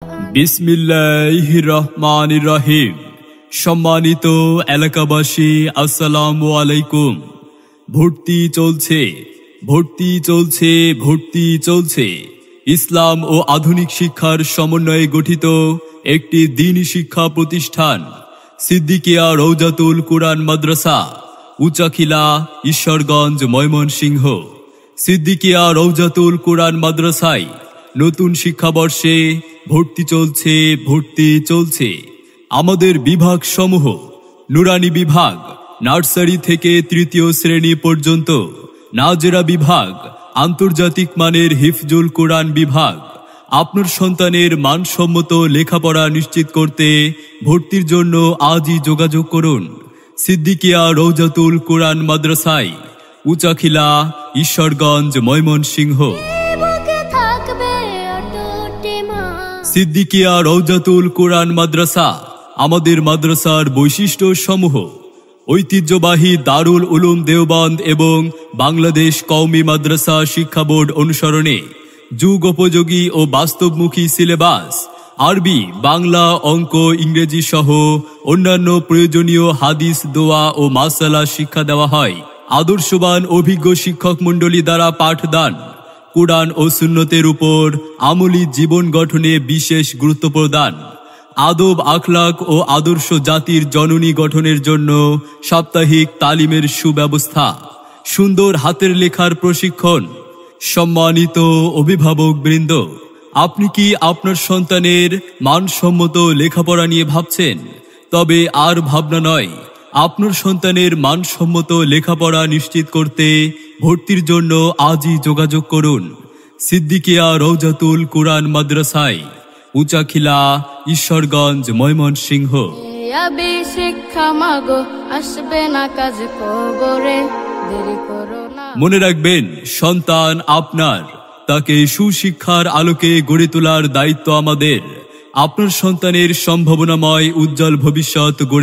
বিসমিল্লাহির রহমানির রহিম। সম্মানিত এলাকাবাসী, আসসালামু আলাইকুম। ভর্তি চলছে, ভর্তি চলছে, ভর্তি চলছে। ইসলাম ও আধুনিক শিক্ষার সমন্বয়ে গঠিত একটি দ্বীনি শিক্ষা প্রতিষ্ঠান সিদ্দিকিয়া রওজাতুল কুরআন মাদ্রাসা, উচাখিলা, ঈশ্বরগঞ্জ, ময়মনসিংহ। সিদ্দিকিয়া রওজাতুল কুরআন মাদ্রাসায় নতুন শিক্ষাবর্ষে ভর্তি চলছে, ভর্তি চলছে। আমাদের বিভাগ সমূহ: নুরানি বিভাগ, নার্সারি থেকে তৃতীয় শ্রেণী পর্যন্ত; নাজেরা বিভাগ, আন্তর্জাতিক মানের হিফজুল কুরআন বিভাগ। আপনার সন্তানের মানসম্মত লেখাপড়া নিশ্চিত করতে ভর্তির জন্য আজই যোগাযোগ করুন সিদ্দিকিয়া রওজাতুল কুরআন মাদ্রাসায়, উচাখিলা, ঈশ্বরগঞ্জ, ময়মনসিংহ। সিদ্দিকিয়া রওজাতুল কুরআন মাদ্রাসা। আমাদের মাদ্রাসার বৈশিষ্ট্য সমূহ: ঐতিহ্যবাহী দারুল উলুম দেওবন্দ এবং বাংলাদেশ কওমি মাদ্রাসা শিক্ষা বোর্ড অনুসরণে যুগোপযোগী ও বাস্তবমুখী সিলেবাস, আরবি, বাংলা, অঙ্ক, ইংরেজি সহ অন্যান্য প্রয়োজনীয় হাদিস, দোয়া ও মাসালা শিক্ষা দেওয়া হয়। আদর্শবান অভিজ্ঞ শিক্ষক মণ্ডলী দ্বারা পাঠদান। কুরআন ও সুন্নতের উপর আমলী জীবন গঠনে বিশেষ গুরুত্ব প্রদান। আদব, আখলাক ও আদর্শ জাতির জননী গঠনের জন্য সাপ্তাহিক তালিমের সুব্যবস্থা। সুন্দর হাতের লেখার প্রশিক্ষণ। সম্মানিত অভিভাবক বৃন্দ, আপনি কি আপনার সন্তানের মানসম্মত লেখাপড়া নিয়ে ভাবছেন? তবে আর ভাবনা নয়, আপনার সন্তানের মানসম্মত লেখাপড়া নিশ্চিত করতে ভর্তির জন্য আজই যোগাযোগ করুন সিদ্দিকিয়া রওজাতুল কুরআন মাদ্রাসায়, উচাখিলা, ঈশ্বরগঞ্জ, ময়মনসিংহ। মনে রাখবেন, সন্তান আপনার, তাকে সুশিক্ষার আলোকে গড়ে তোলার দায়িত্ব আমাদের। আপনার সন্তানের সম্ভাবনাময় উজ্জ্বল ভবিষ্যৎ গড়ে